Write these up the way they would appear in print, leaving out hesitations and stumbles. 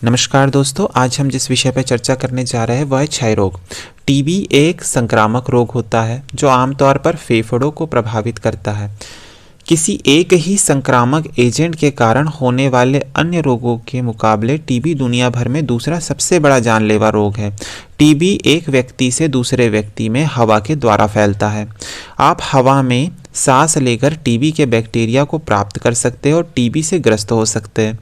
नमस्कार दोस्तों, आज हम जिस विषय पर चर्चा करने जा रहे हैं वह है क्षय रोग। टीबी एक संक्रामक रोग होता है जो आमतौर पर फेफड़ों को प्रभावित करता है। किसी एक ही संक्रामक एजेंट के कारण होने वाले अन्य रोगों के मुकाबले टीबी दुनिया भर में दूसरा सबसे बड़ा जानलेवा रोग है। टीबी एक व्यक्ति से दूसरे व्यक्ति में हवा के द्वारा फैलता है। आप हवा में सांस लेकर टीबी के बैक्टीरिया को प्राप्त कर सकते हैं और टीबी से ग्रस्त हो सकते हैं।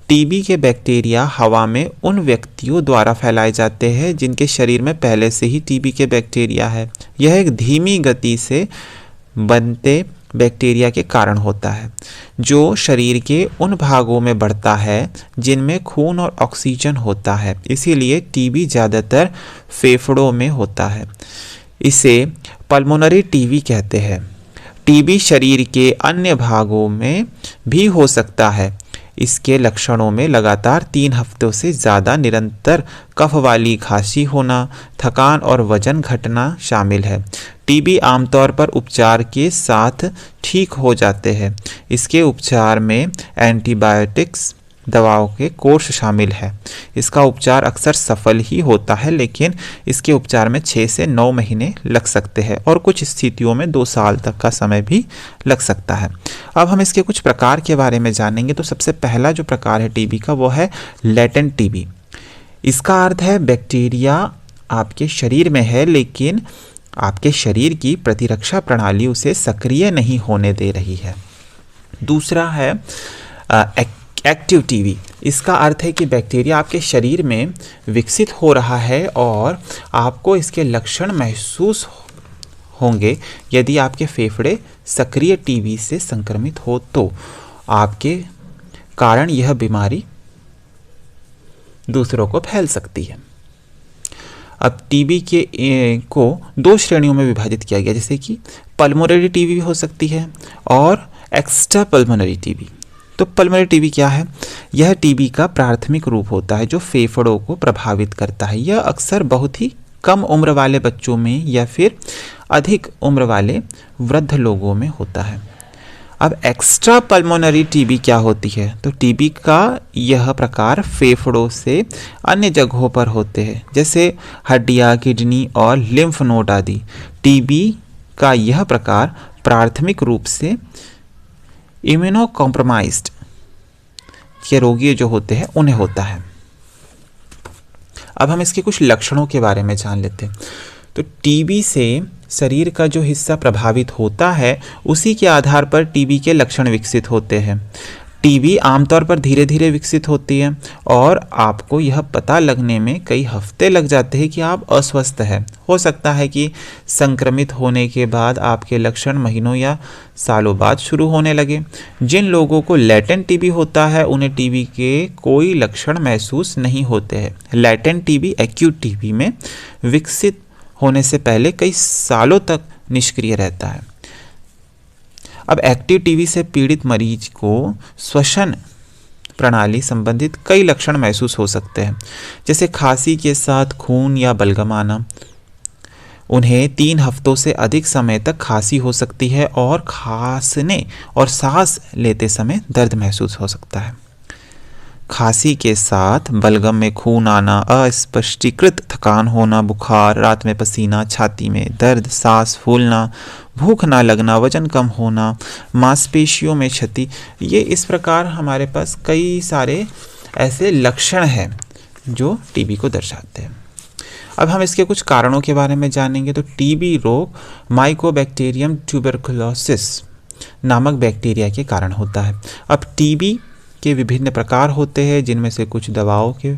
टीबी के बैक्टीरिया हवा में उन व्यक्तियों द्वारा फैलाए जाते हैं जिनके शरीर में पहले से ही टीबी के बैक्टीरिया है। यह एक धीमी गति से बनते बैक्टीरिया के कारण होता है जो शरीर के उन भागों में बढ़ता है जिनमें खून और ऑक्सीजन होता है। इसीलिए टीबी ज़्यादातर फेफड़ों में होता है। इसे पल्मोनरी टीबी कहते हैं। टीबी शरीर के अन्य भागों में भी हो सकता है। इसके लक्षणों में लगातार 3 हफ्तों से ज़्यादा निरंतर कफ वाली खांसी होना, थकान और वजन घटना शामिल है। टीबी आमतौर पर उपचार के साथ ठीक हो जाते हैं। इसके उपचार में एंटीबायोटिक्स दवाओं के कोर्स शामिल है। इसका उपचार अक्सर सफल ही होता है, लेकिन इसके उपचार में 6 से 9 महीने लग सकते हैं और कुछ स्थितियों में 2 साल तक का समय भी लग सकता है। अब हम इसके कुछ प्रकार के बारे में जानेंगे। तो सबसे पहला जो प्रकार है टीबी का वो है लेटेंट टीबी। इसका अर्थ है बैक्टीरिया आपके शरीर में है लेकिन आपके शरीर की प्रतिरक्षा प्रणाली उसे सक्रिय नहीं होने दे रही है। दूसरा है एक्टिव टीबी। इसका अर्थ है कि बैक्टीरिया आपके शरीर में विकसित हो रहा है और आपको इसके लक्षण महसूस होंगे। यदि आपके फेफड़े सक्रिय टीबी से संक्रमित हो तो आपके कारण यह बीमारी दूसरों को फैल सकती है। अब टीबी को 2 श्रेणियों में विभाजित किया गया, जैसे कि पल्मोनरी टीबी भी हो सकती है और एक्स्ट्रा पल्मोनरी टीबी। तो पल्मोनरी टीबी क्या है? यह टीबी का प्राथमिक रूप होता है जो फेफड़ों को प्रभावित करता है। यह अक्सर बहुत ही कम उम्र वाले बच्चों में या फिर अधिक उम्र वाले वृद्ध लोगों में होता है। अब एक्स्ट्रा पल्मोनरी टीबी क्या होती है? तो टीबी का यह प्रकार फेफड़ों से अन्य जगहों पर होते हैं, जैसे हड्डियाँ, किडनी और लिम्फ नोड आदि। टीबी का यह प्रकार प्राथमिक रूप से इम्यूनो कॉम्प्रोमाइज्ड के रोगी जो होते हैं उन्हें होता है। अब हम इसके कुछ लक्षणों के बारे में जान लेते हैं। तो टीबी से शरीर का जो हिस्सा प्रभावित होता है उसी के आधार पर टीबी के लक्षण विकसित होते हैं। टीबी आमतौर पर धीरे धीरे विकसित होती है और आपको यह पता लगने में कई हफ्ते लग जाते हैं कि आप अस्वस्थ हैं। हो सकता है कि संक्रमित होने के बाद आपके लक्षण महीनों या सालों बाद शुरू होने लगे। जिन लोगों को लेटेंट टीबी होता है उन्हें टीबी के कोई लक्षण महसूस नहीं होते हैं। लेटेंट टीबी एक्यूट टीबी में विकसित होने से पहले कई सालों तक निष्क्रिय रहता है। अब एक्टिव टीबी से पीड़ित मरीज को श्वसन प्रणाली संबंधित कई लक्षण महसूस हो सकते हैं, जैसे खांसी के साथ खून या बलगम आना। उन्हें 3 हफ्तों से अधिक समय तक खांसी हो सकती है और खांसने और सांस लेते समय दर्द महसूस हो सकता है। खांसी के साथ बलगम में खून आना, अस्पष्टीकृत थकान होना, बुखार, रात में पसीना, छाती में दर्द, सांस फूलना, भूख ना लगना, वजन कम होना, मांसपेशियों में क्षति। ये इस प्रकार हमारे पास कई सारे ऐसे लक्षण हैं जो टीबी को दर्शाते हैं। अब हम इसके कुछ कारणों के बारे में जानेंगे। तो टीबी रोग माइकोबैक्टीरियम ट्यूबरकुलोसिस नामक बैक्टीरिया के कारण होता है। अब टीबी के विभिन्न प्रकार होते हैं जिनमें से कुछ दवाओं के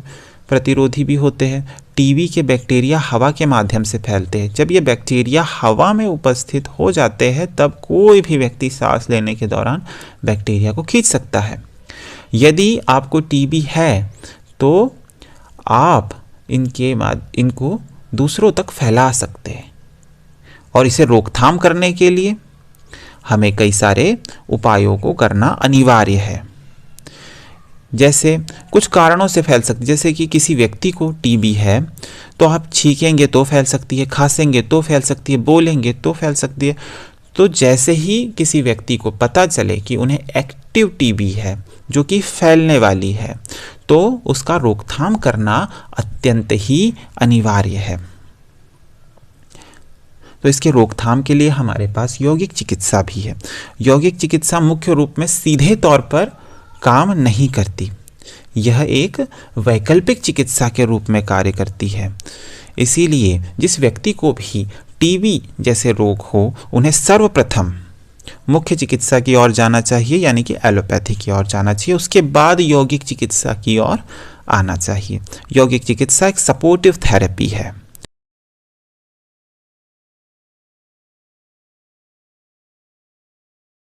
प्रतिरोधी भी होते हैं। टीबी के बैक्टीरिया हवा के माध्यम से फैलते हैं। जब ये बैक्टीरिया हवा में उपस्थित हो जाते हैं तब कोई भी व्यक्ति सांस लेने के दौरान बैक्टीरिया को खींच सकता है। यदि आपको टीबी है तो आप इनको दूसरों तक फैला सकते हैं और इसे रोकथाम करने के लिए हमें कई सारे उपायों को करना अनिवार्य है। जैसे कुछ कारणों से फैल सकती है, जैसे कि किसी व्यक्ति को टीबी है तो आप छींकेंगे तो फैल सकती है, खांसेंगे तो फैल सकती है, बोलेंगे तो फैल सकती है। तो जैसे ही किसी व्यक्ति को पता चले कि उन्हें एक्टिव टीबी है जो कि फैलने वाली है, तो उसका रोकथाम करना अत्यंत ही अनिवार्य है। तो इसके रोकथाम के लिए हमारे पास यौगिक चिकित्सा भी है। यौगिक चिकित्सा मुख्य रूप में सीधे तौर पर काम नहीं करती, यह एक वैकल्पिक चिकित्सा के रूप में कार्य करती है। इसीलिए जिस व्यक्ति को भी टीबी जैसे रोग हो, उन्हें सर्वप्रथम मुख्य चिकित्सा की ओर जाना चाहिए, यानी कि एलोपैथी की ओर जाना चाहिए। उसके बाद यौगिक चिकित्सा की ओर आना चाहिए। यौगिक चिकित्सा एक सपोर्टिव थेरेपी है।